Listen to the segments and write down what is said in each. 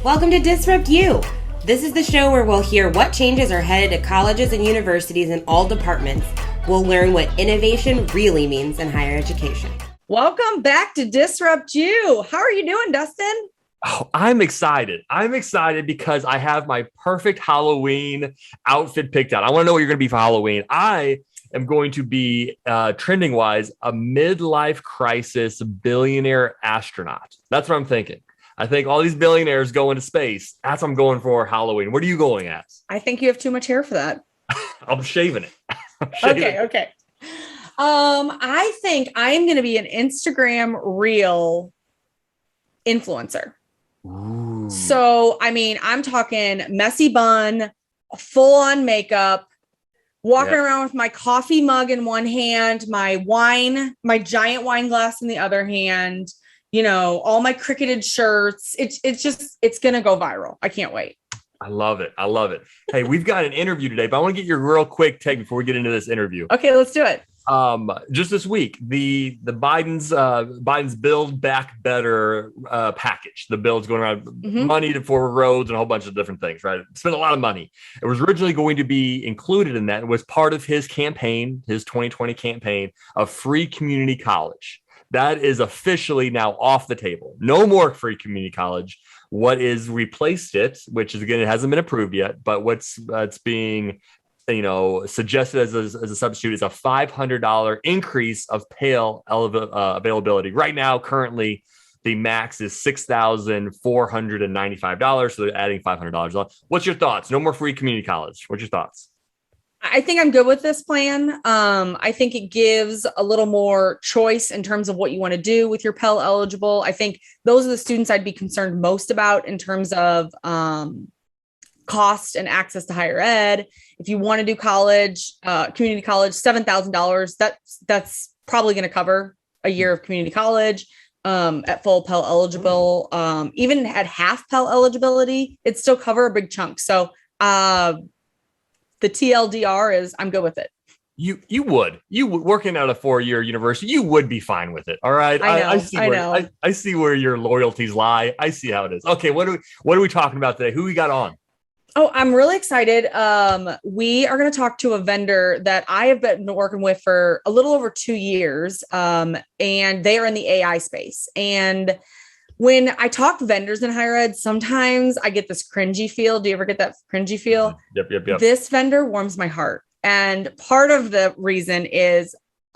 Welcome to Disrupt You. This is the show where we'll hear what changes are headed to colleges and universities in all departments. We'll learn what innovation really means in higher education. Welcome back to Disrupt You. How are you doing, Dustin? Oh, I'm excited. I'm excited because I have my perfect Halloween outfit picked out. I want to know what you're going to be for Halloween. I am going to be, trending wise, a midlife crisis billionaire astronaut. That's what I'm thinking. I think all these billionaires go into space. That's what I'm going for Halloween. What are you going as? I think you have too much hair for that. I'm shaving it. Okay. I think I'm going to be an Instagram reel influencer. Ooh. So, I'm talking messy bun, full on makeup, walking around with my coffee mug in one hand, my giant wine glass in the other hand, all my cricketed shirts. It's going to go viral. I can't wait. I love it. Hey, we've got an interview today, but I want to get your real quick take before we get into this interview. Okay, let's do it. Just this week, the Biden's Build Back Better package. The bill's going around money for roads and a whole bunch of different things, right? Spent a lot of money. It was originally going to be included in that. It was part of his campaign, his 2020 campaign of free community college. That is officially now off the table. No more free community college. What is replaced it, which is, again, it hasn't been approved yet, but what's being suggested as a substitute is a $500 increase of Pell availability. Right now, currently, the max is $6,495. So they're adding $500 on. What's your thoughts? No more free community college. What's your thoughts? I think I'm good with this plan. I think it gives a little more choice in terms of what you want to do with your Pell eligible. I think those are the students I'd be concerned most about in terms of cost and access to higher ed. If you want to do college, community college, $7,000, that's probably going to cover a year of community college at full Pell eligible. Even at half Pell eligibility, it'd still cover a big chunk. So the TLDR is I'm good with it. You would working at a 4-year university, you would be fine with it. All right. I see where your loyalties lie. I see how it is. Okay. What are we talking about today? Who we got on? Oh, I'm really excited. We are going to talk to a vendor that I have been working with for a little over 2 years. And they are in the AI space. And when I talk to vendors in higher ed, sometimes I get this cringy feel. Do you ever get that cringy feel? Yep. This vendor warms my heart. And part of the reason is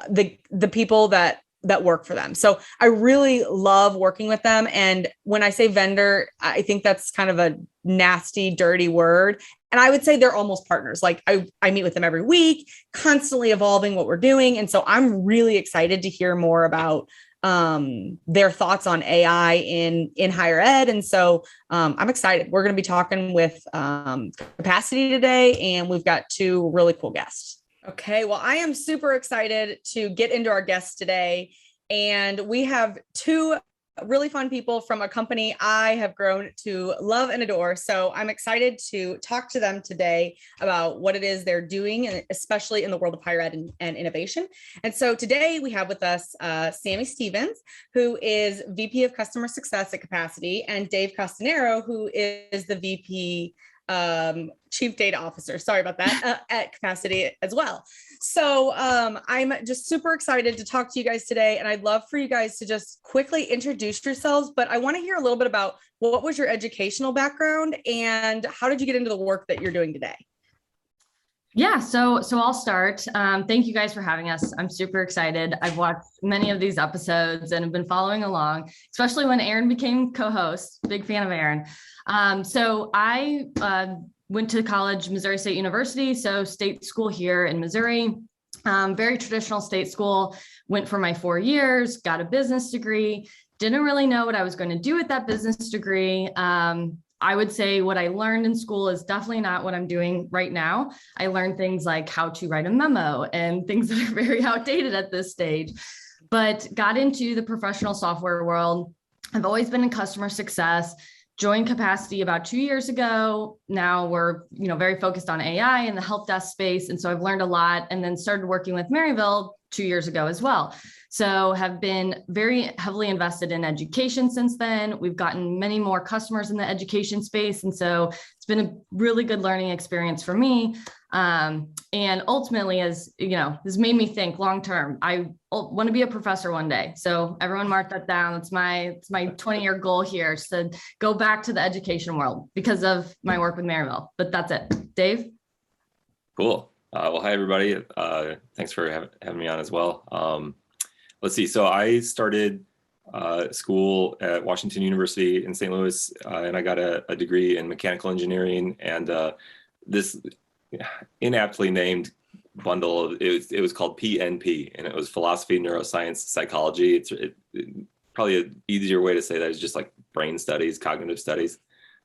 the people that work for them. So I really love working with them. And when I say vendor, I think that's kind of a nasty, dirty word. And I would say they're almost partners. Like I meet with them every week, constantly evolving what we're doing. And so I'm really excited to hear more about their thoughts on AI in higher ed. And so I'm excited. We're going to be talking with Capacity today, and we've got 2 really cool guests. Okay, well, I am super excited to get into our guests today. And we have 2 really fun people from a company I have grown to love and adore. So I'm excited to talk to them today about what it is they're doing, and especially in the world of higher ed and innovation. And so today we have with us Sammie Stevens, who is VP of Customer Success at Capacity, and Dave Costenaro, who is the VP Chief Data Officer, sorry about that, at Capacity as well. So I'm just super excited to talk to you guys today, and I'd love for you guys to just quickly introduce yourselves, but I want to hear a little bit about what was your educational background and how did you get into the work that you're doing today? Yeah, so I'll start. Thank you guys for having us. I'm super excited. I've watched many of these episodes and have been following along, especially when Erin became co-host. Big fan of Erin. So I went to college, Missouri State University, so state school here in Missouri. Very traditional state school. Went for my 4 years, got a business degree. Didn't really know what I was going to do with that business degree. I would say what I learned in school is definitely not what I'm doing right now. I learned things like how to write a memo and things that are very outdated at this stage, but got into the professional software world. I've always been in customer success, joined Capacity about 2 years ago. Now we're, very focused on AI and the help desk space. And so I've learned a lot, and then started working with Maryville 2 years ago as well. So have been very heavily invested in education since then. We've gotten many more customers in the education space. And so it's been a really good learning experience for me. And ultimately, as you know, this made me think long term. I want to be a professor one day. So everyone mark that down. It's my 20-year goal here to go back to the education world because of my work with Maryville. But that's it. Dave? Cool. Well, hi, everybody. Thanks for having me on as well. Let's see. So I started school at Washington University in St. Louis, and I got a degree in mechanical engineering. And this inaptly named bundle, it was called PNP, and it was philosophy, neuroscience, psychology. It's probably an easier way to say that is just like brain studies, cognitive studies.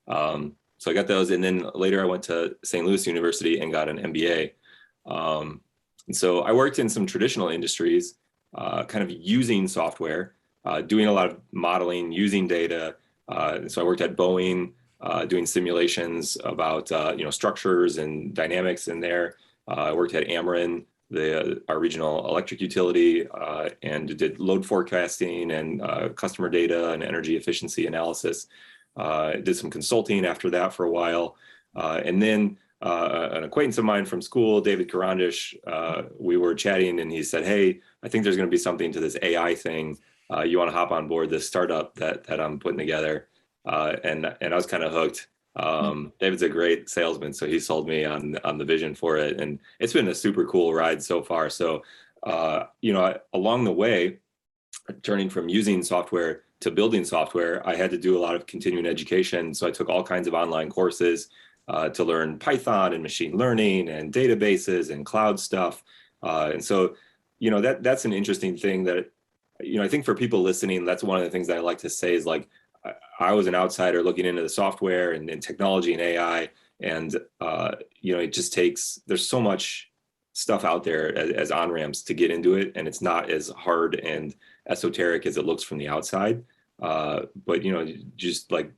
So I got those, and then later I went to St. Louis University and got an MBA. And so I worked in some traditional industries, kind of using software, doing a lot of modeling, using data. So I worked at Boeing, doing simulations about structures and dynamics in there. I worked at Ameren, our regional electric utility, and did load forecasting and customer data and energy efficiency analysis. Did some consulting after that for a while. And then an acquaintance of mine from school, David Karandish, we were chatting and he said, hey, I think there's going to be something to this AI thing. You want to hop on board this startup that I'm putting together? And I was kind of hooked. David's a great salesman, so he sold me on the vision for it. And it's been a super cool ride so far. So, along the way, turning from using software to building software, I had to do a lot of continuing education. So I took all kinds of online courses to learn Python and machine learning and databases and cloud stuff. And so, that's an interesting thing that, I think for people listening, that's one of the things that I like to say is like, I was an outsider looking into the software and technology and AI. And, it just there's so much stuff out there as on-ramps to get into it. And it's not as hard and esoteric as it looks from the outside. But, just like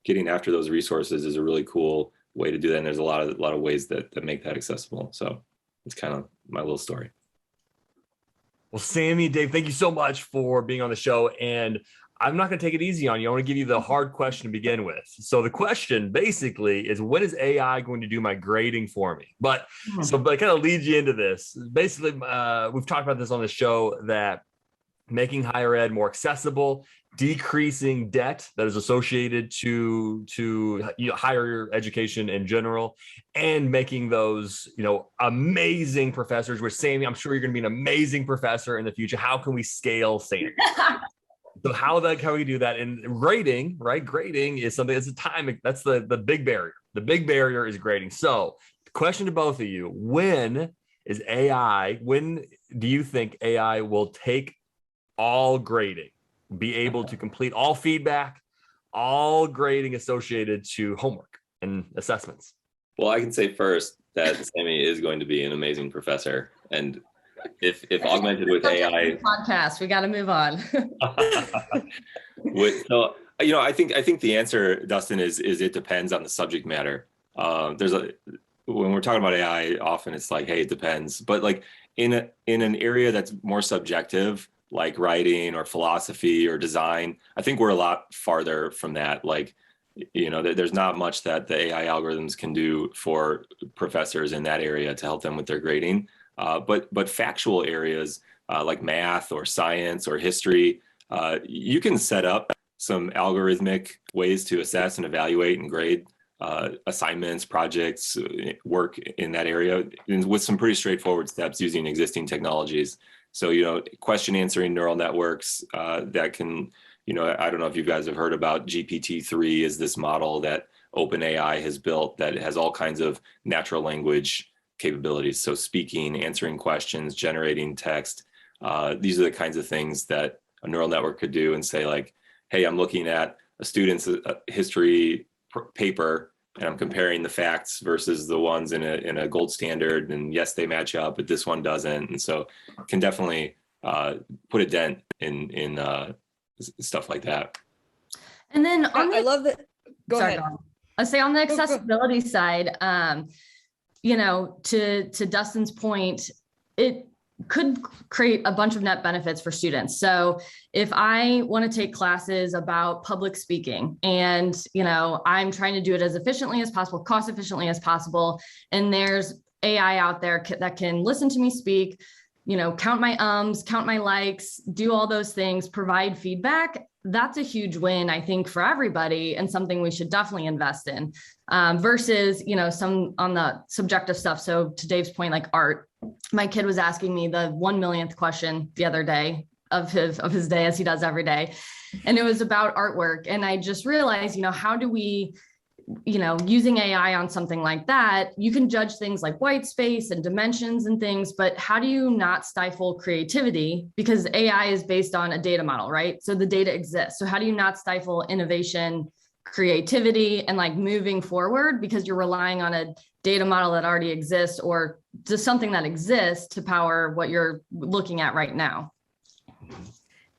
getting after those resources is a really cool way to do that. And there's a lot of ways that make that accessible. So it's kind of my little story. Well, Sammie, Dave, thank you so much for being on the show. And I'm not going to take it easy on you. I want to give you the hard question to begin with. So the question basically is, when is AI going to do my grading for me? But it kind of leads you into this. Basically, we've talked about this on the show, that making higher ed more accessible, decreasing debt that is associated to higher education in general, and making those amazing professors. We're saying, I'm sure you're going to be an amazing professor in the future. How can we scale Sammie? So how can we do that? And grading, right? Grading is something that's that's the big barrier. The big barrier is grading. So the question to both of you, when do you think AI will take all grading, be able to complete all feedback, all grading associated to homework and assessments? Well, I can say first that Sammie is going to be an amazing professor. And if augmented with AI podcast, we got to move on. So, I think the answer, Dustin, is it depends on the subject matter. When we're talking about AI, often it's like, hey, it depends. But like in an area that's more subjective, like writing or philosophy or design, I think we're a lot farther from that. Like, there's not much that the AI algorithms can do for professors in that area to help them with their grading. But factual areas like math or science or history, you can set up some algorithmic ways to assess and evaluate and grade assignments, projects, work in that area, and with some pretty straightforward steps using existing technologies. So, question answering neural networks that can, I don't know if you guys have heard about GPT-3 is this model that OpenAI has built that has all kinds of natural language capabilities. So speaking, answering questions, generating text. These are the kinds of things that a neural network could do and say like, hey, I'm looking at a student's history paper and I'm comparing the facts versus the ones in a gold standard. And yes, they match up, but this one doesn't. And so can definitely put a dent in stuff like that. And then I love that. Go ahead. I say on the accessibility side, to Dustin's point, could create a bunch of net benefits for students. So if I want to take classes about public speaking and, I'm trying to do it as efficiently as possible, cost efficiently as possible, and there's AI out there that can listen to me speak, count my ums, count my likes, do all those things, provide feedback, that's a huge win, I think, for everybody, and something we should definitely invest in versus, some on the subjective stuff. So to Dave's point, like art, my kid was asking me the 1 millionth question the other day of his day, as he does every day. And it was about artwork. And I just realized, how do we, using AI on something like that, you can judge things like white space and dimensions and things, but how do you not stifle creativity? Because AI is based on a data model, right? So the data exists. So how do you not stifle innovation, creativity, and like moving forward, because you're relying on a data model that already exists or just something that exists to power what you're looking at right now?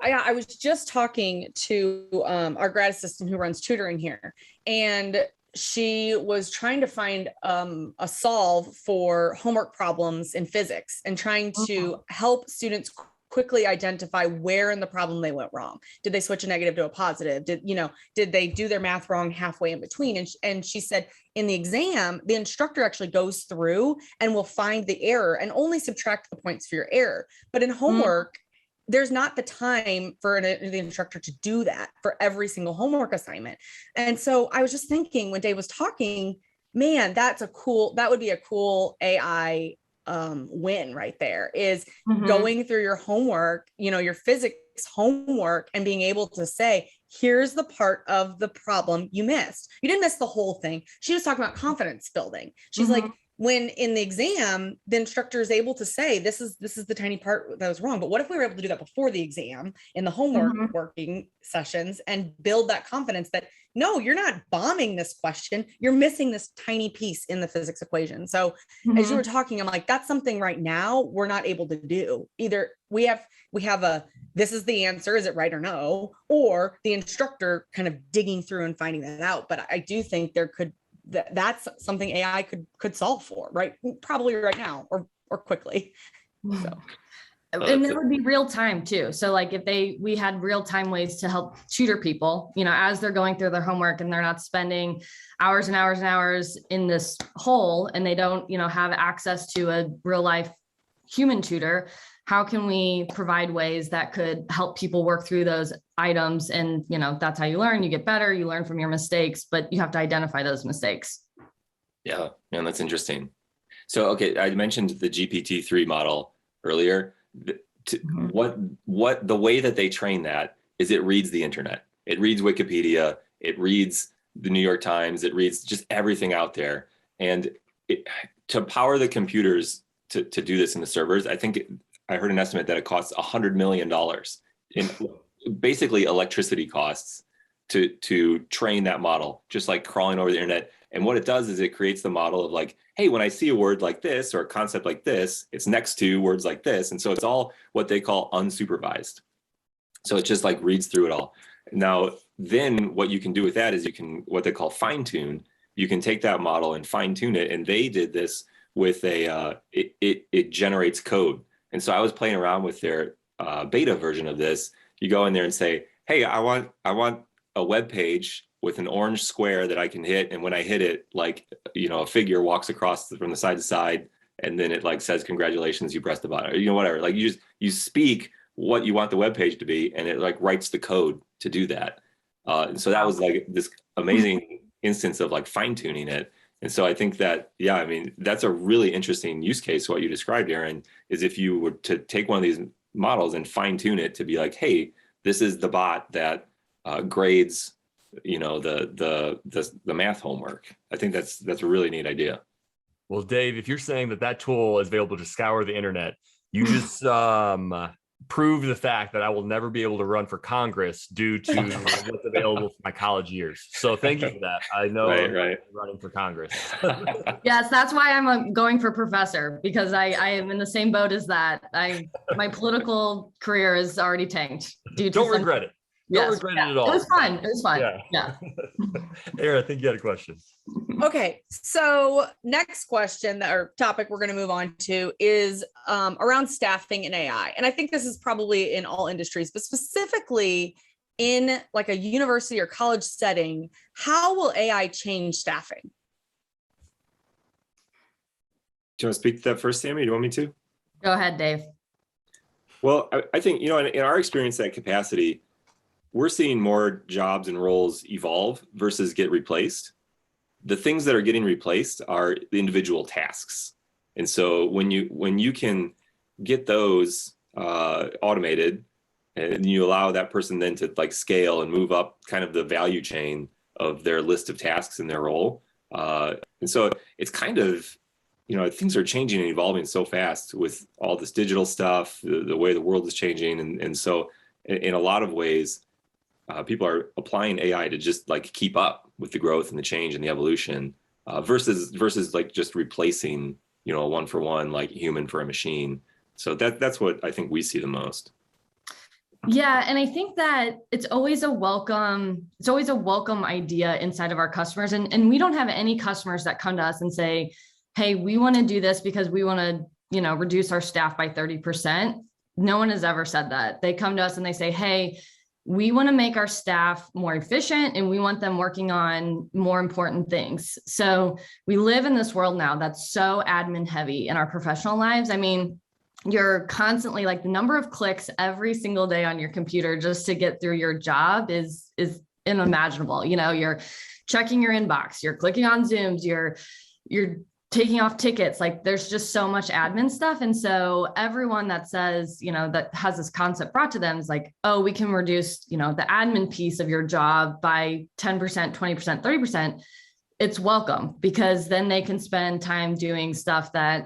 I was just talking to our grad assistant who runs tutoring here, and she was trying to find a solve for homework problems in physics and trying to help students quickly identify where in the problem they went wrong. Did they switch a negative to a positive? Did they do their math wrong halfway in between? And she said in the exam, the instructor actually goes through and will find the error and only subtract the points for your error. But in homework, there's not the time for the instructor to do that for every single homework assignment. And so I was just thinking when Dave was talking, man, that would be a cool AI win right there, is going through your homework, your physics homework, and being able to say, here's the part of the problem you missed. You didn't miss the whole thing. She was talking about confidence building. She's like, when in the exam, the instructor is able to say, this is the tiny part that was wrong. But what if we were able to do that before the exam in the homework working sessions and build that confidence that, no, you're not bombing this question. You're missing this tiny piece in the physics equation. So as you were talking, I'm like, that's something right now we're not able to do. Either we have this is the answer, is it right or no? Or the instructor kind of digging through and finding that out. But I do think that's something AI could solve for, right? Probably right now or quickly. So. And that would be real time too. So like if we had real time ways to help tutor people, as they're going through their homework and they're not spending hours and hours and hours in this hole and they don't, have access to a real life human tutor, how can we provide ways that could help people work through those items? And, that's how you learn, you get better, you learn from your mistakes, but you have to identify those mistakes. Yeah, that's interesting. So, okay, I mentioned the GPT-3 model earlier. What the way that they train that is it reads the internet. It reads Wikipedia, it reads the New York Times, it reads just everything out there. And to power the computers to do this in the servers, I think I heard an estimate that it costs $100 million in basically electricity costs to train that model, just like crawling over the internet. And what it does is it creates the model of like, hey, when I see a word like this or a concept like this, it's next to words like this. And so it's all what they call unsupervised. So it just like reads through it all. Now, then what you can do with that is you can, what they call fine tune. You can take that model and fine tune it. And they did this with it generates code. And so I was playing around with their beta version of this. You go in there and say, hey, I want a web page with an orange square that I can hit. And when I hit it, like, a figure walks across from the side to side, and then it like says, congratulations, you pressed the button, or, whatever. Like you speak what you want the web page to be, and it like writes the code to do that. And so that was like this amazing instance of like fine tuning it. And so I think that, that's a really interesting use case. What you described, Erin, is if you were to take one of these models and fine tune it to be like, hey, this is the bot that grades, the math homework. I think that's a really neat idea. Well, Dave, if you're saying that tool is available to scour the internet, you just prove the fact that I will never be able to run for Congress due to what's available for my college years. So thank you for that. I know right. Running for Congress. Yes, that's why I'm going for professor, because I am in the same boat as that. My political career is already tanked. Don't regret it. Don't regret it at all. It was fun. It was fun. Yeah. Erin, I think you had a question. Okay, so next question or topic we're going to move on to is around staffing and AI. And I think this is probably in all industries, but specifically in like a university or college setting, how will AI change staffing? Do you want to speak to that first, Sammie? Do you want me to? Go ahead, Dave. Well, I think, in our experience at Capacity, we're seeing more jobs and roles evolve versus get replaced. The things that are getting replaced are the individual tasks. And so when you can get those automated, and you allow that person then to like scale and move up kind of the value chain of their list of tasks in their role. And so it's kind of, things are changing and evolving so fast with all this digital stuff, the way the world is changing. And so in a lot of ways, people are applying AI to just like keep up with the growth and the change and the evolution versus like just replacing, a one for one, like human for a machine. So that's what I think we see the most. Yeah. And I think that it's always a welcome idea inside of our customers. And we don't have any customers that come to us and say, hey, we want to do this because we want to, reduce our staff by 30%. No one has ever said that. They come to us and they say, hey, we want to make our staff more efficient and we want them working on more important things. So we live in this world now that's so admin heavy in our professional lives. I mean, you're constantly like the number of clicks every single day on your computer just to get through your job is unimaginable. You're checking your inbox, you're clicking on Zooms, you're taking off tickets. Like there's just so much admin stuff. And so everyone that says, that has this concept brought to them is like, oh, we can reduce, the admin piece of your job by 10%, 20%, 30%. It's welcome because then they can spend time doing stuff that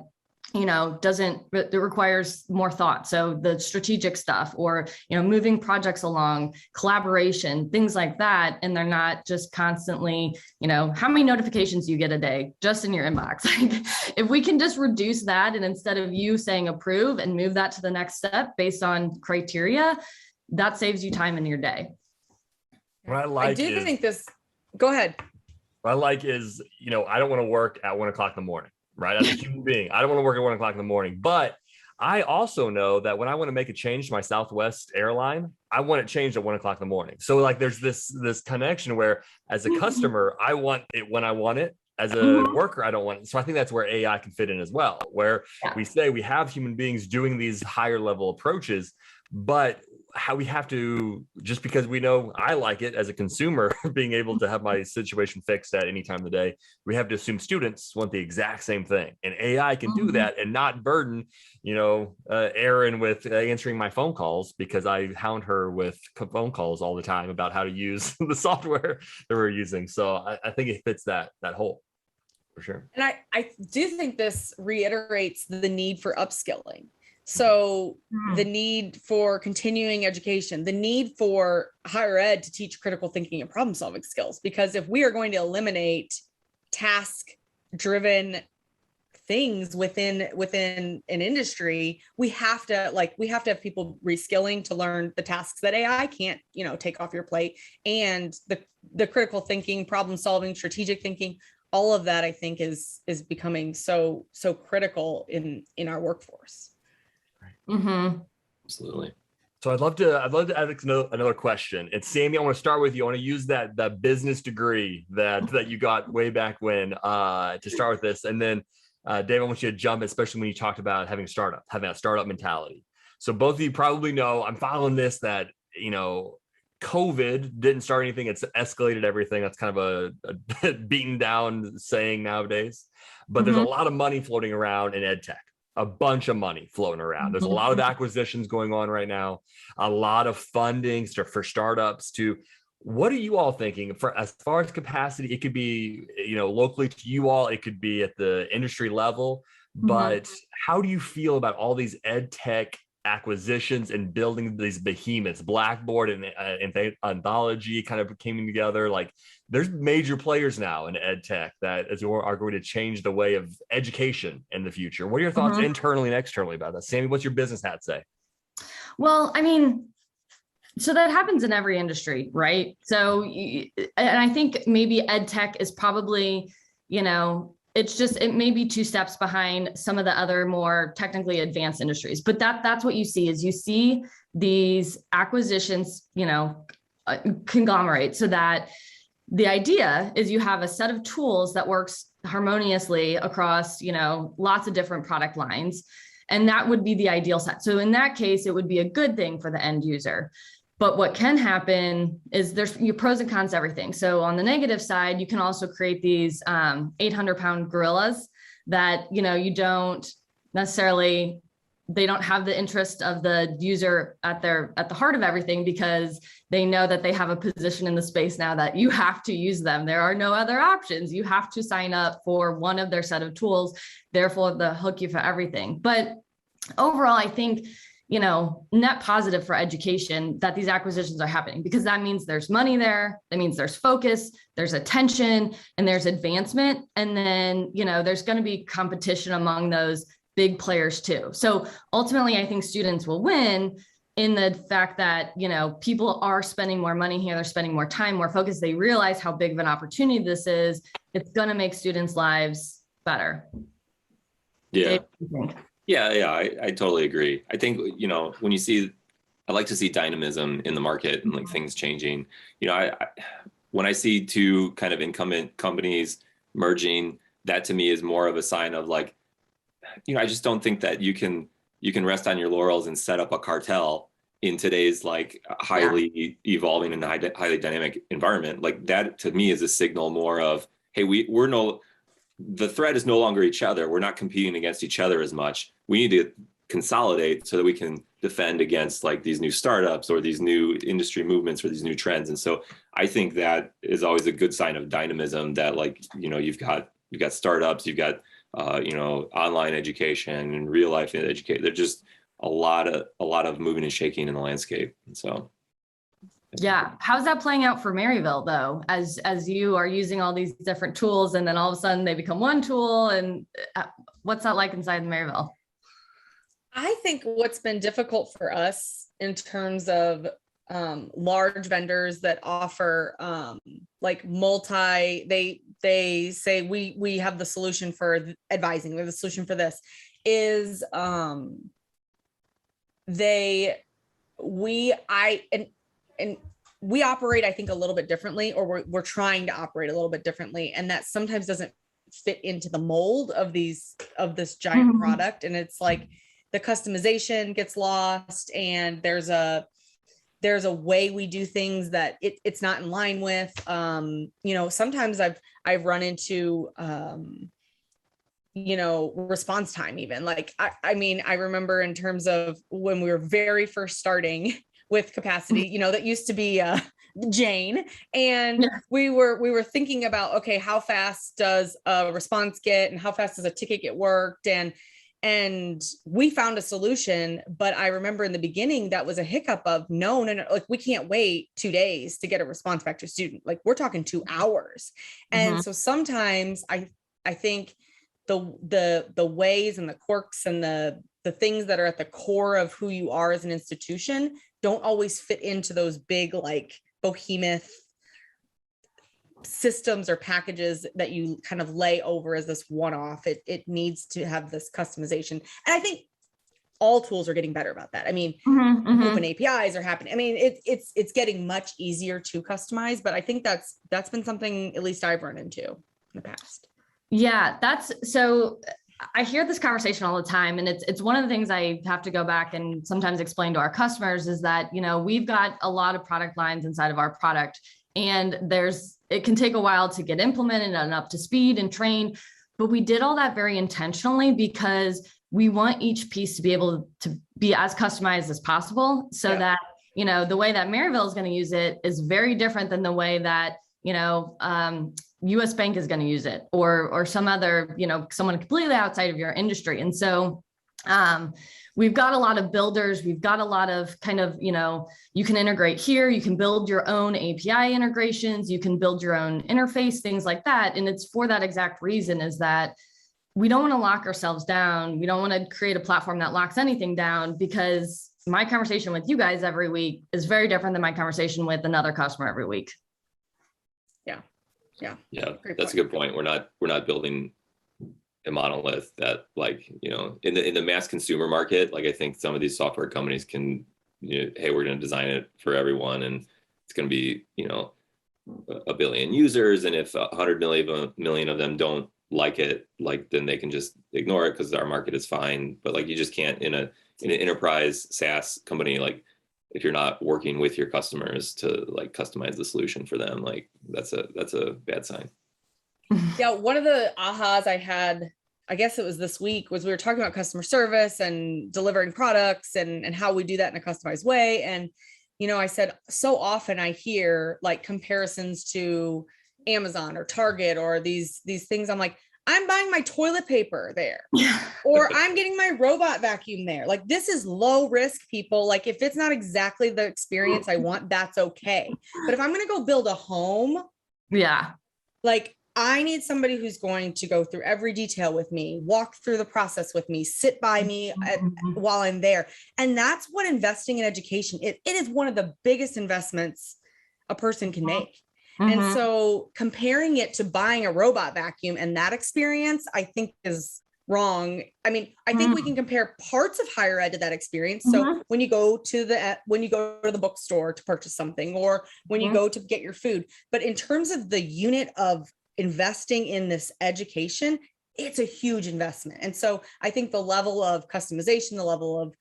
it requires more thought. So the strategic stuff or, moving projects along, collaboration, things like that. And they're not just constantly, how many notifications you get a day just in your inbox. Like if we can just reduce that and instead of you saying approve and move that to the next step based on criteria, that saves you time in your day. What I like I do think this, go ahead. What I like is, I don't want to work at 1 o'clock in the morning. Right? As a human being, I don't want to work at 1 o'clock in the morning, but I also know that when I want to make a change to my Southwest airline, I want it changed at 1 o'clock in the morning. So like there's this connection where as a customer, I want it when I want it. As a worker, I don't want it. So I think that's where AI can fit in as well, where we say we have human beings doing these higher level approaches, but how we have to, just because we know I like it as a consumer, being able to have my situation fixed at any time of the day, we have to assume students want the exact same thing. And AI can do that and not burden, Erin with answering my phone calls because I hound her with phone calls all the time about how to use the software that we're using. So I think it fits that hole for sure. And I do think this reiterates the need for upskilling. So the need for continuing education, the need for higher ed to teach critical thinking and problem solving skills, because if we are going to eliminate task driven things within an industry, we have to have people reskilling to learn the tasks that AI can't, take off your plate, and the critical thinking, problem solving, strategic thinking, all of that I think is becoming so critical in our workforce. Mm-hmm. Absolutely. So I'd love to ask another question. And Sammie, I want to start with you. I want to use that business degree that you got way back when to start with this. And then Dave, I want you to jump, especially when you talked about having a startup mentality. So both of you probably know, I'm following this, that, COVID didn't start anything. It's escalated everything. That's kind of a beaten down saying nowadays, but there's a lot of money floating around in EdTech. A bunch of money floating around. There's a lot of acquisitions going on right now, a lot of funding for startups. What are you all thinking as far as capacity? It could be, locally to you all, it could be at the industry level, but how do you feel about all these ed tech acquisitions and building these behemoths? Blackboard and Anthology kind of came together. Like there's major players now in ed tech that are going to change the way of education in the future. What are your thoughts internally and externally about that? Sammie, what's your business hat say? Well, I mean, So that happens in every industry, right? So, and I think maybe EdTech is probably, it may be two steps behind some of the other more technically advanced industries, but that's what you see is you see these acquisitions, conglomerate, so that the idea is you have a set of tools that works harmoniously across, lots of different product lines. And that would be the ideal set. So in that case, it would be a good thing for the end user. But what can happen is there's your pros and cons to everything. So on the negative side, you can also create these 800-pound gorillas that, you don't necessarily, they don't have the interest of the user at the heart of everything, because they know that they have a position in the space now that you have to use them. There are no other options. You have to sign up for one of their set of tools. Therefore, they'll hook you for everything. But overall, I think, net positive for education that these acquisitions are happening, because that means there's money there. That means there's focus, there's attention, and there's advancement. And then, there's going to be competition among those big players too. So ultimately, I think students will win in the fact that, people are spending more money here. They're spending more time, more focus. They realize how big of an opportunity this is. It's going to make students' lives better. Yeah. Yeah, I totally agree. I think, when you see, I like to see dynamism in the market and like things changing. When I see two kind of incumbent companies merging, that to me is more of a sign of like, I just don't think that you can rest on your laurels and set up a cartel in today's like highly evolving and highly dynamic environment. Like that to me is a signal more of, hey, the threat is no longer each other. We're not competing against each other as much. We need to consolidate so that we can defend against like these new startups or these new industry movements or these new trends. And so I think that is always a good sign of dynamism, that like, you've got startups, you've got online education and real life education. There's just a lot of moving and shaking in the landscape. And so yeah. How's that playing out for Maryville though? As you are using all these different tools and then all of a sudden they become one tool, and what's that like inside Maryville? I think what's been difficult for us in terms of large vendors that offer like they say we have the solution for advising, we have the solution for this, is we operate, I think, a little bit differently, or we're trying to operate a little bit differently, and that sometimes doesn't fit into the mold of this giant product. And it's like the customization gets lost, and there's a way we do things that it's not in line with. Sometimes I've run into response time, even like I remember in terms of when we were very first starting with capacity, that used to be Jane, and we were thinking about, okay, how fast does a response get, and how fast does a ticket get worked, and we found a solution. But I remember in the beginning that was a hiccup of no, like we can't wait 2 days to get a response back to a student. Like we're talking 2 hours. And so sometimes I think the ways and the quirks and the things that are at the core of who you are as an institution don't always fit into those big, like behemoth systems or packages that you kind of lay over as this one-off. It needs to have this customization. And I think all tools are getting better about that. I mean, open APIs are happening. I mean, it's getting much easier to customize, but I think that's been something at least I've run into in the past. Yeah, so I hear this conversation all the time, and it's one of the things I have to go back and sometimes explain to our customers is that, we've got a lot of product lines inside of our product, and it can take a while to get implemented and up to speed and trained, but we did all that very intentionally because we want each piece to be able to be as customized as possible, so that, the way that Maryville is going to use it is very different than the way that, US Bank is going to use it, or some other, someone completely outside of your industry. And so we've got a lot of builders. We've got a lot of kind of, you can integrate here, you can build your own API integrations, you can build your own interface, things like that. And it's for that exact reason, is that we don't want to lock ourselves down. We don't want to create a platform that locks anything down, because my conversation with you guys every week is very different than my conversation with another customer every week. Yeah, that's a good point. We're not building a monolith that, like, you know, in the mass consumer market, like I think some of these software companies can, you know, hey, we're going to design it for everyone, and it's going to be, you know, a billion users, and if 100 million of them don't like it, like, then they can just ignore it because our market is fine. But like, you just can't in an enterprise SaaS company, like, if you're not working with your customers to like customize the solution for them, like that's a bad sign. Yeah, one of the ahas I had, I guess it was this week, was we were talking about customer service and delivering products and how we do that in a customized way. And, you know, I said, so often I hear like comparisons to Amazon or Target or these things. I'm like, I'm buying my toilet paper there, or I'm getting my robot vacuum there. Like, this is low risk, people. Like, if it's not exactly the experience I want, that's okay. But if I'm going to go build a home, like, I need somebody who's going to go through every detail with me, walk through the process with me, sit by me while I'm there. And that's what investing in education, it is one of the biggest investments a person can make. And so comparing it to buying a robot vacuum and that experience, I think is wrong. I mean, I think we can compare parts of higher ed to that experience. So when you go to the bookstore to purchase something, or when you go to get your food, but in terms of the unit of investing in this education, it's a huge investment. And so I think the level of customization, the level of,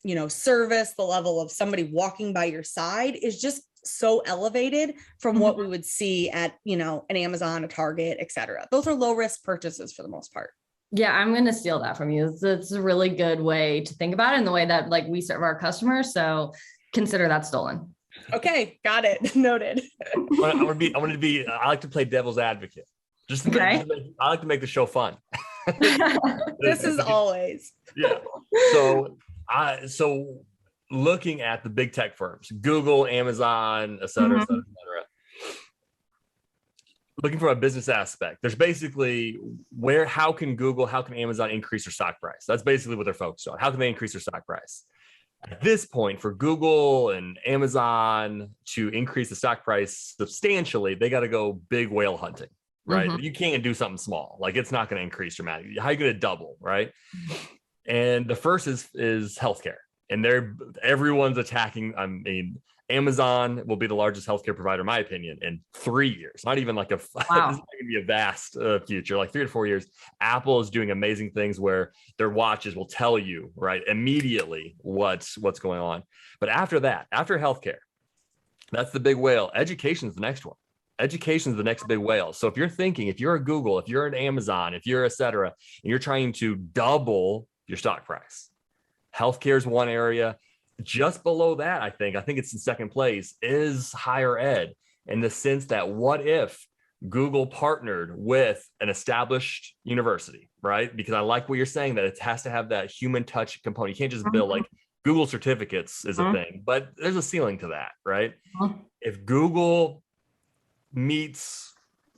you know, service, the level of somebody walking by your side is just so elevated from what we would see at, you know, an Amazon, a Target, et cetera. Those are low risk purchases for the most part. Yeah, I'm going to steal that from you. It's a really good way to think about it, in the way that like we serve our customers. So consider that stolen. Okay, got it. Noted. I like to play devil's advocate. I like to make the show fun. This is always. Yeah. So looking at the big tech firms, Google, Amazon, et cetera, et cetera, et cetera, looking from a business aspect, there's basically how can Google, how can Amazon increase their stock price? That's basically what they're focused on. How can they increase their stock price? At this point, for Google and Amazon to increase the stock price substantially, they got to go big whale hunting, right? You can't do something small. Like, it's not going to increase dramatically. How are you going to double, right? And the first is healthcare. And everyone's attacking. I mean, Amazon will be the largest healthcare provider, in my opinion, in 3 years. Not even like this is going to be a vast future, like 3 to 4 years. Apple is doing amazing things where their watches will tell you, right, immediately what's going on. But after that, after healthcare, that's the big whale. Education is the next one. Education is the next big whale. So if you're a Google, if you're an Amazon, if you're et cetera, and you're trying to double your stock price, healthcare is one area. Just below that, I think it's in second place, is higher ed, in the sense that what if Google partnered with an established university, right? Because I like what you're saying, that it has to have that human touch component. You can't just build like Google certificates is a thing, but there's a ceiling to that, right? If Google meets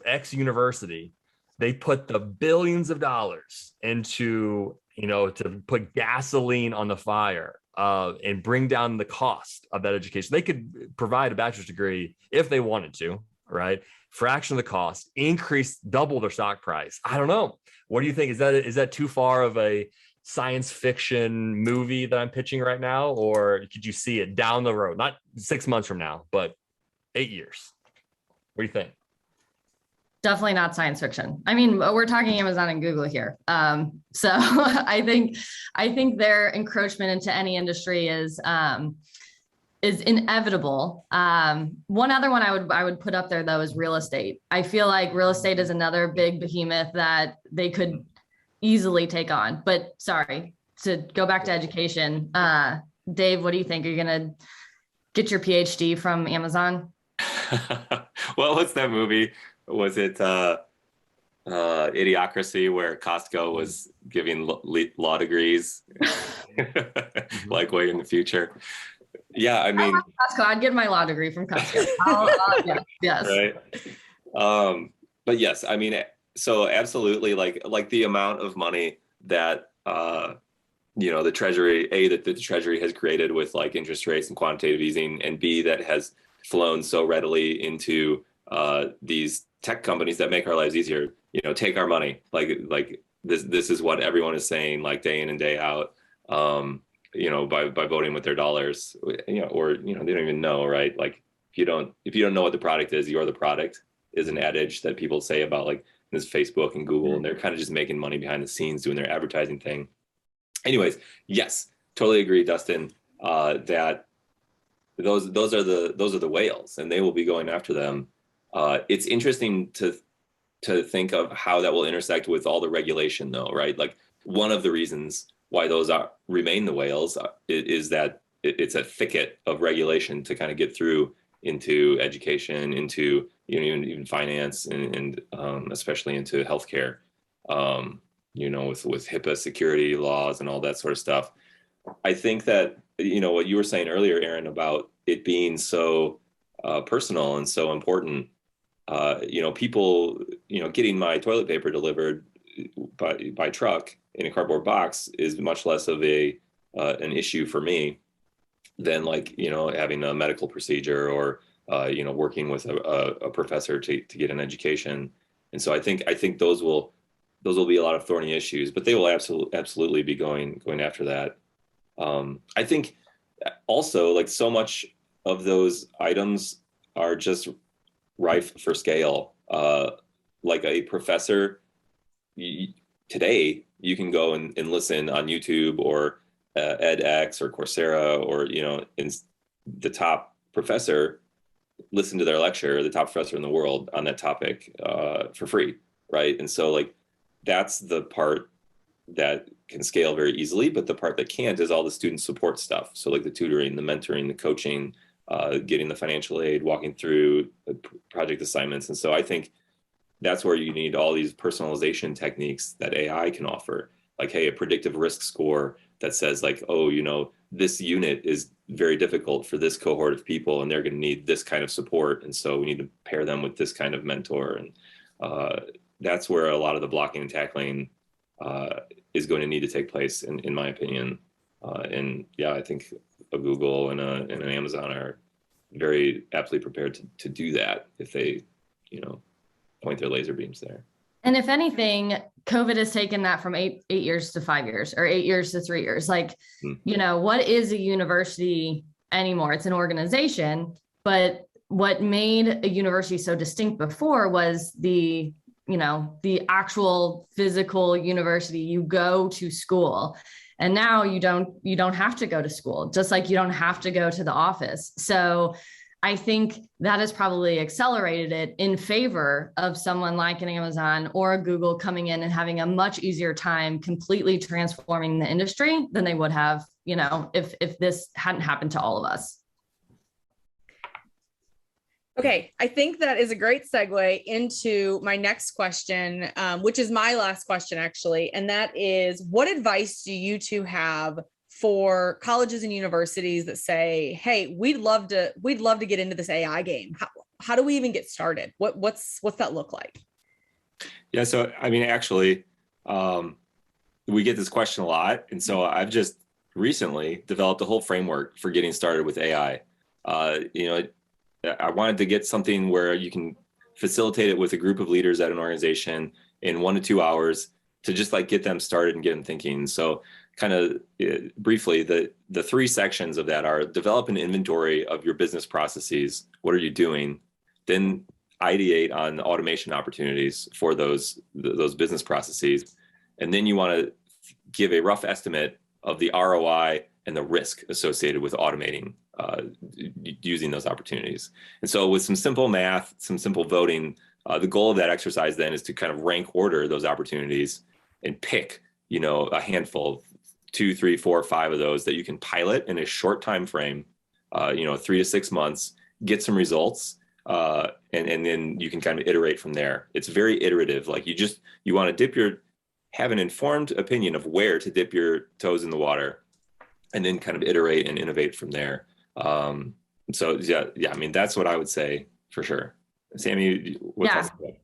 X university, they put the billions of dollars into, you know, to put gasoline on the fire and bring down the cost of that education. They could provide a bachelor's degree if they wanted to, right? Fraction of the cost, double their stock price. I don't know. What do you think? Is that too far of a science fiction movie that I'm pitching right now? Or could you see it down the road? Not 6 months from now, but 8 years. What do you think? Definitely not science fiction. I mean, we're talking Amazon and Google here. So I think their encroachment into any industry is inevitable. One other one I would put up there, though, is real estate. I feel like real estate is another big behemoth that they could easily take on. But sorry, to go back to education, Dave, what do you think? Are you going to get your PhD from Amazon? Well, what's that movie? Was it Idiocracy, where Costco was giving law degrees like way in the future? Yeah, I mean, Costco. I'd get my law degree from Costco. Yes. Right. But yes, I mean, so absolutely, like the amount of money that the treasury, that the treasury has created with like interest rates and quantitative easing, and B, that has flown so readily into these tech companies that make our lives easier. Take our money. Like this is what everyone is saying, like day in and day out. By voting with their dollars, or they don't even know, right? Like if you don't know what the product is, you're the product is an adage that people say about like this Facebook and Google, and they're kind of just making money behind the scenes doing their advertising thing. Anyways, yes, totally agree, Dustin, that those are the whales, and they will be going after them. It's interesting to think of how that will intersect with all the regulation, though, right? Like one of the reasons why those remain the whales is that it's a thicket of regulation to kind of get through into education, into even finance, and especially into healthcare. With HIPAA security laws and all that sort of stuff. I think that, what you were saying earlier, Erin, about it being so personal and so important, people, getting my toilet paper delivered by truck in a cardboard box is much less of an issue for me than like, having a medical procedure or, working with a professor to get an education. And so I think those will be a lot of thorny issues, but they will absolutely be going after that. I think also, like, so much of those items are just rife for scale. Like a professor, today you can go and listen on YouTube or edX or Coursera, or in the top professor, listen to their lecture, the top professor in the world on that topic for free, right? And so like that's the part that can scale very easily, but the part that can't is all the student support stuff. So like the tutoring, the mentoring, the coaching, getting the financial aid, walking through project assignments. And so I think that's where you need all these personalization techniques that AI can offer. Like, hey, a predictive risk score that says like, oh, this unit is very difficult for this cohort of people, and they're going to need this kind of support. And so we need to pair them with this kind of mentor. And that's where a lot of the blocking and tackling is going to need to take place, in my opinion. And yeah, I think a Google and an Amazon are very aptly prepared to do that if they, point their laser beams there. And if anything, COVID has taken that from 8 years to 5 years, or 8 years to 3 years. Like, what is a university anymore? It's an organization, but what made a university so distinct before was the actual physical university. You go to school, and now you don't have to go to school, just like you don't have to go to the office. So I think that has probably accelerated it in favor of someone like an Amazon or a Google coming in and having a much easier time completely transforming the industry than they would have, if this hadn't happened to all of us. Okay, I think that is a great segue into my next question, which is my last question, actually. And that is, what advice do you two have for colleges and universities that say, hey, we'd love to get into this AI game? How do we even get started? What's that look like? Yeah, so I mean, actually, we get this question a lot. And so I've just recently developed a whole framework for getting started with AI. I wanted to get something where you can facilitate it with a group of leaders at an organization in 1 to 2 hours to just like get them started and get them thinking. So kind of briefly, the 3 sections of that are: develop an inventory of your business processes. What are you doing? Then ideate on automation opportunities for those business processes. And then you want to give a rough estimate of the ROI and the risk associated with automating using those opportunities. And so with some simple math, some simple voting, the goal of that exercise then is to kind of rank order those opportunities and pick, a handful, 2, 3, 4, 5 of those that you can pilot in a short time frame, 3 to 6 months, get some results, and then you can kind of iterate from there. It's very iterative. Like you want to have an informed opinion of where to dip your toes in the water, and then kind of iterate and innovate from there. So yeah, I mean, that's what I would say for sure. Sammie, what's that?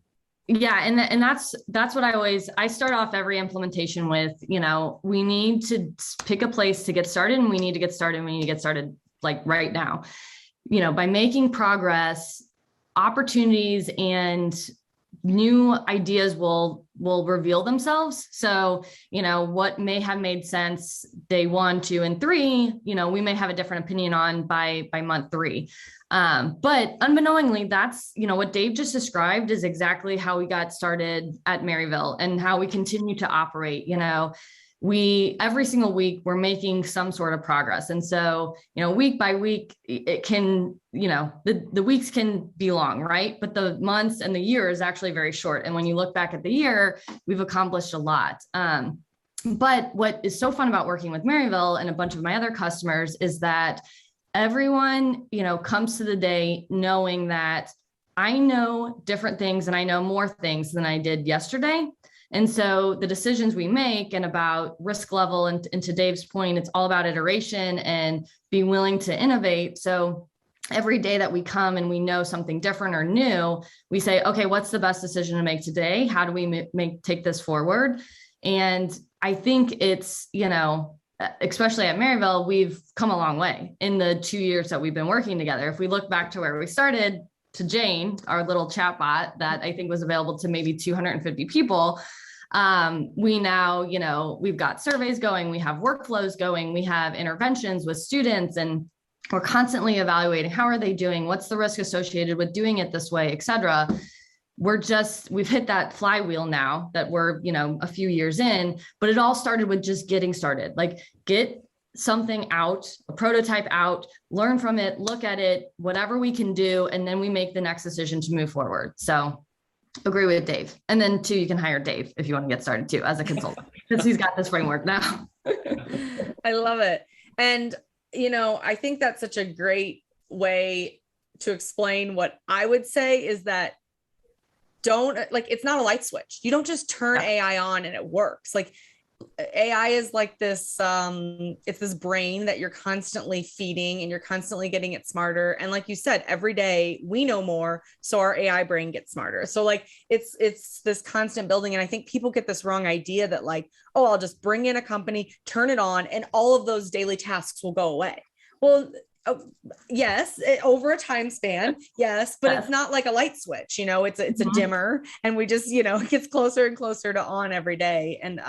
Yeah. And that's what I start off every implementation with, we need to pick a place to get started, and we need to get started like right now, by making progress. Opportunities and new ideas will reveal themselves. So, what may have made sense day 1, 2, and 3, we may have a different opinion on by month 3. But unbeknowingly, that's, what Dave just described is exactly how we got started at Maryville and how we continue to operate. Every single week we're making some sort of progress. And so, week by week, it can, the weeks can be long, right? But the months and the year is actually very short. And when you look back at the year, we've accomplished a lot. But what is so fun about working with Maryville and a bunch of my other customers is that everyone, comes to the day knowing that I know different things and I know more things than I did yesterday. And so the decisions we make and about risk level, and to Dave's point, it's all about iteration and being willing to innovate. So every day that we come and we know something different or new, we say, okay, what's the best decision to make today? How do we take this forward? And I think it's, especially at Maryville, we've come a long way in the 2 years that we've been working together. If we look back to where we started, to Jane, our little chatbot that I think was available to maybe 250 people, we now, we've got surveys going, we have workflows going, we have interventions with students, and we're constantly evaluating how are they doing, what's the risk associated with doing it this way, et cetera. We've hit that flywheel now that we're, a few years in, but it all started with just getting started. Like, get something out, a prototype out, learn from it, look at it, whatever we can do, and then we make the next decision to move forward. So agree with Dave. And then 2, you can hire Dave if you want to get started too as a consultant, because he's got this framework now. I love it. And, I think that's such a great way to explain what I would say is that it's not a light switch. You don't just turn AI on and it works. Like, AI is like this, it's this brain that you're constantly feeding and you're constantly getting it smarter. And like you said, every day we know more, so our AI brain gets smarter. So like, it's this constant building. And I think people get this wrong idea that like, oh, I'll just bring in a company, turn it on, and all of those daily tasks will go away. Well, yes, over a time span, yes, but it's not like a light switch, it's a dimmer, and we just, it gets closer and closer to on every day. And,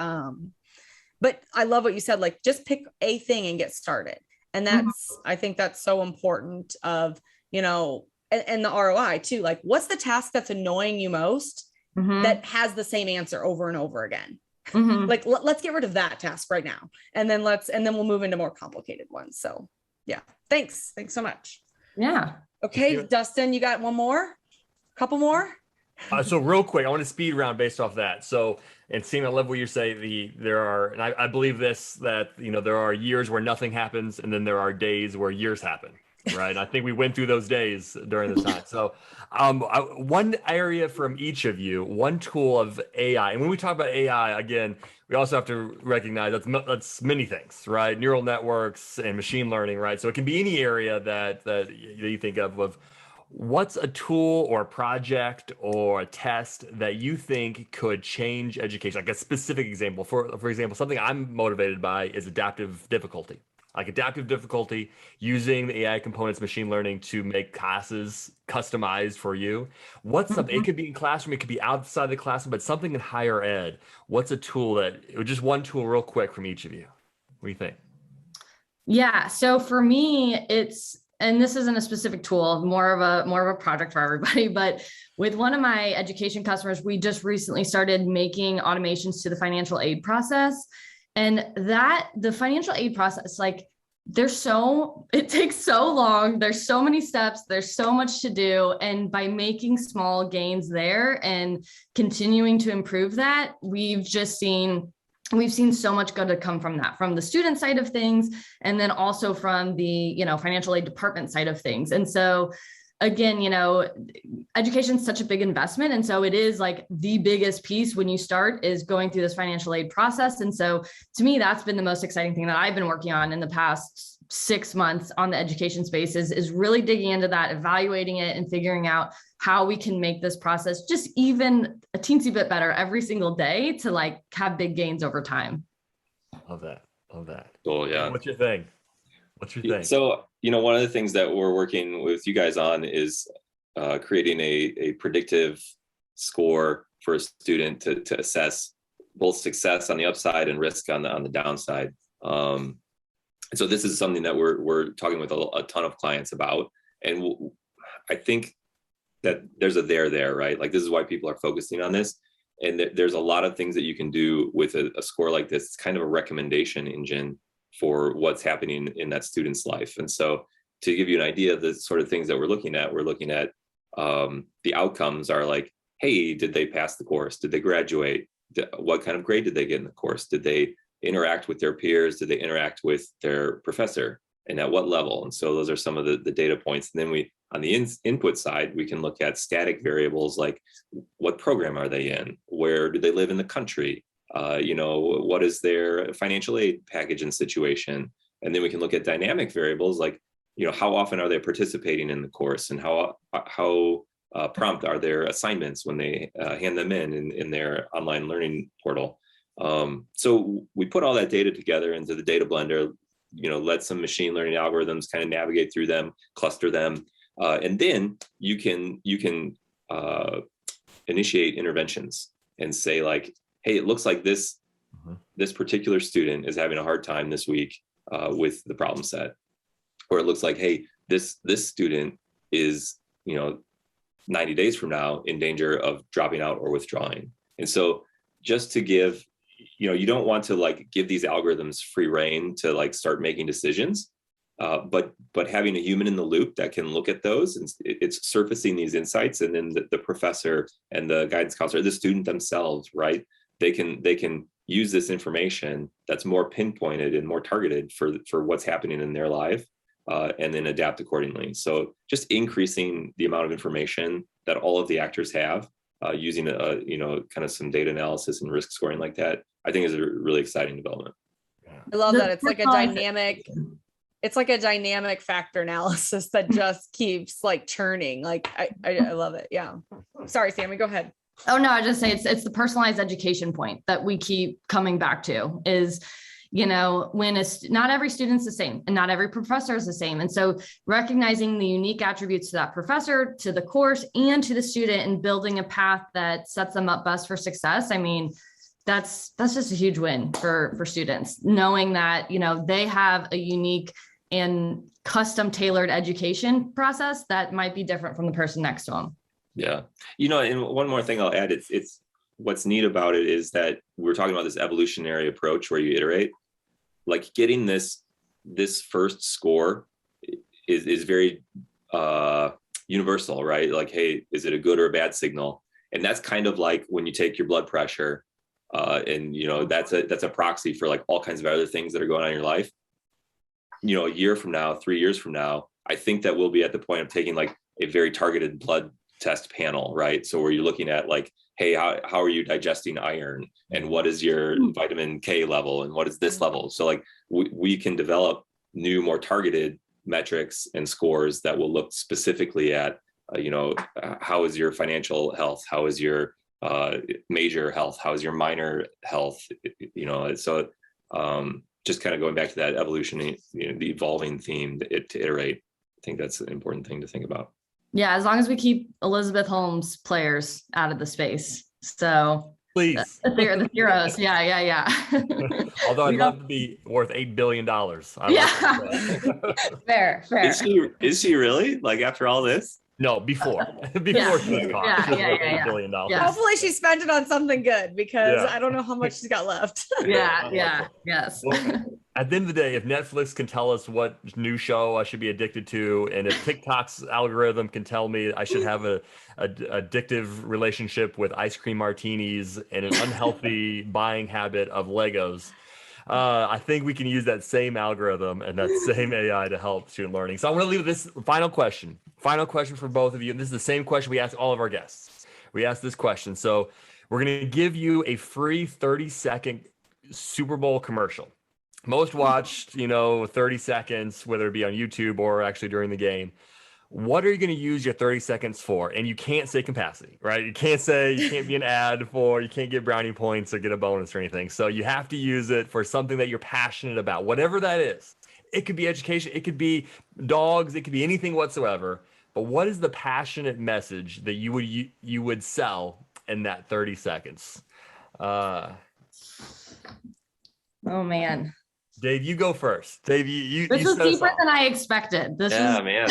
but I love what you said, like, just pick a thing and get started. And that's, I think that's so important of, and the ROI too. Like, what's the task that's annoying you most that has the same answer over and over again? Like, let's get rid of that task right now. And then we'll move into more complicated ones. So yeah. Thanks so much. Yeah. Okay. Dustin, you got one more? Couple more? So real quick, I want to speed around based off that. So, and seeing, I love what you say, there are, and I believe this, that, there are years where nothing happens, and then there are days where years happen, right? I think we went through those days during this time. So one area from each of you, one tool of AI, and when we talk about AI, again, we also have to recognize that's many things, right? Neural networks and machine learning, right? So it can be any area that you think of what's a tool or a project or a test that you think could change education? Like a specific example, for example, something I'm motivated by is adaptive difficulty. Like adaptive difficulty, using the AI components, machine learning to make classes customized for you. What's something, it could be in classroom, it could be outside the classroom, but something in higher ed. What's a tool just one tool real quick from each of you? What do you think? Yeah. So for me, and this isn't a specific tool, more of a project for everybody, but with one of my education customers, we just recently started making automations to the financial aid process. And the financial aid process, like, it takes so long. There's so many steps. There's so much to do. And by making small gains there and continuing to improve that, we've seen so much good to come from that, from the student side of things, and then also from the, financial aid department side of things. And so again, education is such a big investment. And so it is like the biggest piece when you start is going through this financial aid process. And so to me, that's been the most exciting thing that I've been working on in the past 6 months on the education space is really digging into that, evaluating it, and figuring out how we can make this process just even a teensy bit better every single day to like have big gains over time. Love that. Love that. Cool. Yeah. What's your thing? What's your thing? So, one of the things that we're working with you guys on is creating a predictive score for a student to assess both success on the upside and risk on the downside. So this is something that we're talking with a ton of clients about. And I think that there's a there, right? Like, this is why people are focusing on this. And there's a lot of things that you can do with a score like this. It's kind of a recommendation engine for what's happening in that student's life. And so to give you an idea of the sort of things that we're looking at the outcomes are like, hey, did they pass the course? Did they graduate? What kind of grade did they get in the course? Did they interact with their peers? Did they interact with their professor? And at what level? And so those are some of the data points. And then on the input side, we can look at static variables like what program are they in? Where do they live in the country? What is their financial aid package and situation? And then we can look at dynamic variables like, how often are they participating in the course, and how prompt are their assignments when they hand them in their online learning portal. So we put all that data together into the data blender, let some machine learning algorithms kind of navigate through them, cluster them, and then you can initiate interventions and say like, hey, it looks like this particular student is having a hard time this week with the problem set, or it looks like, hey, this student is 90 days from now in danger of dropping out or withdrawing. And so just to give, you don't want to like give these algorithms free rein to like start making decisions, but having a human in the loop that can look at those, and it's surfacing these insights, and then the professor and the guidance counselor, the student themselves, right? They can use this information that's more pinpointed and more targeted for what's happening in their life, and then adapt accordingly. So just increasing the amount of information that all of the actors have, using kind of some data analysis and risk scoring like that, I think is a really exciting development. I love that. It's like a dynamic factor analysis that just keeps like churning. Like I love it. Yeah. Sorry, Sammie, go ahead. Oh no, I just say it's the personalized education point that we keep coming back to is, when not every student's the same and not every professor is the same. And so recognizing the unique attributes to that professor, to the course, and to the student, and building a path that sets them up best for success. I mean, that's just a huge win for students, knowing that, they have a unique and custom tailored education process that might be different from the person next to them. Yeah. And one more thing I'll add, it's what's neat about it is that we're talking about this evolutionary approach where you iterate. Like getting this first score is very universal, right? Like, hey, is it a good or a bad signal? And that's kind of like when you take your blood pressure, and that's a proxy for like all kinds of other things that are going on in your life. A year from now, 3 years from now, I think that we'll be at the point of taking like a very targeted blood test panel, right? So where you're looking at like, hey, how are you digesting iron, and what is your vitamin K level, and what is this level? So like we can develop new, more targeted metrics and scores that will look specifically at, how is your financial health? How is your major health? How is your minor health? So just kind of going back to that evolution, the evolving theme to iterate, I think that's an important thing to think about. Yeah, as long as we keep Elizabeth Holmes players out of the space. So please, they're the heroes. Yeah. Although I'd love to be worth $8 billion. Fair. Is she really? Like after all this? No, before Yeah. $8 billion. Yeah. Hopefully she spent it on something good, because I don't know how much she's got left. Yes. Well, at the end of the day, if Netflix can tell us what new show I should be addicted to, and if TikTok's algorithm can tell me I should have a addictive relationship with ice cream martinis and an unhealthy buying habit of Legos, I think we can use that same algorithm and that same AI to help student learning. So I want to leave with this final question for both of you. And this is the same question we ask all of our guests. We ask this question. So we're going to give you a free 30-second Super Bowl commercial. Most watched, 30 seconds, whether it be on YouTube or actually during the game. what are you going to use your 30 seconds for? And you can't say capacity, right? You can't be an ad for, you can't get brownie points or get a bonus or anything. So you have to use it for something that you're passionate about, whatever that is. It could be education, it could be dogs, it could be anything whatsoever. But what is the passionate message that you would sell in that 30 seconds? Oh man. Dave, you go first. Dave, this was deeper than I expected. Man.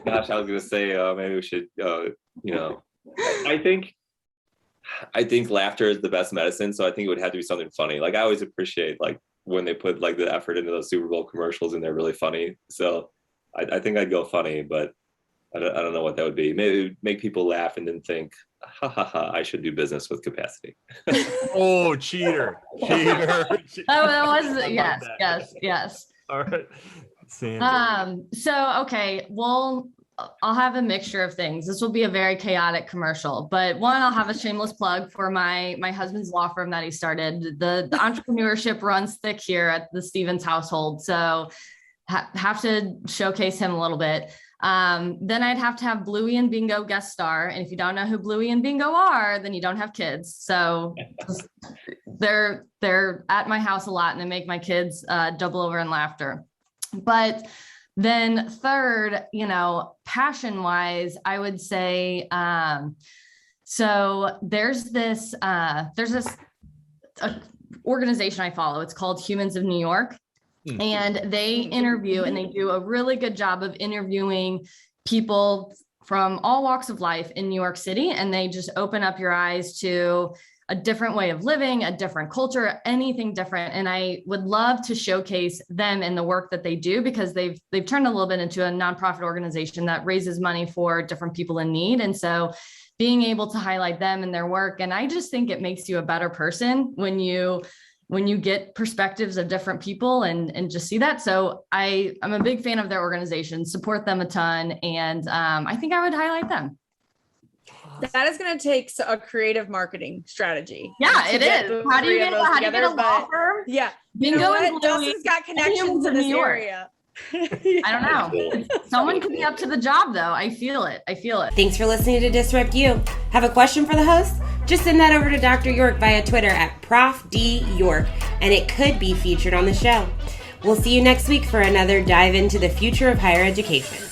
Gosh, I was gonna say maybe we should. I think laughter is the best medicine. So I think it would have to be something funny. Like I always appreciate like when they put like the effort into those Super Bowl commercials and they're really funny. So I think I'd go funny, but I don't know what that would be. Maybe make people laugh and then think, ha ha ha, I should do business with capacity. Oh, cheater. Oh, that was yes. All right. Sandra. So okay, I'll have a mixture of things. This will be a very chaotic commercial, but one, I'll have a shameless plug for my husband's law firm that he started. The entrepreneurship runs thick here at the Stevens household. So have to showcase him a little bit. Then I'd have to have Bluey and Bingo guest star. And if you don't know who Bluey and Bingo are, then you don't have kids. So they're at my house a lot and they make my kids double over in laughter. But then third, passion wise, I would say, so there's this organization I follow. It's called Humans of New York. And they interview and they do a really good job of interviewing people from all walks of life in New York City. And they just open up your eyes to a different way of living, a different culture, anything different. And I would love to showcase them and the work that they do, because they've turned a little bit into a nonprofit organization that raises money for different people in need. And so being able to highlight them and their work. And I just think it makes you a better person when you get perspectives of different people and just see that. So I'm a big fan of their organization, support them a ton. And I think I would highlight them. That is going to take a creative marketing strategy. Yeah, it is. How do you get a law firm? Yeah. Bingo and Bluey. Dustin's got connections in this area. I don't know. Someone could be up to the job though. I feel it. Thanks for listening to Disrupt You. Have a question for the host? Just send that over to Dr. York via Twitter at Prof D York, and it could be featured on the show. We'll see you next week for another dive into the future of higher education.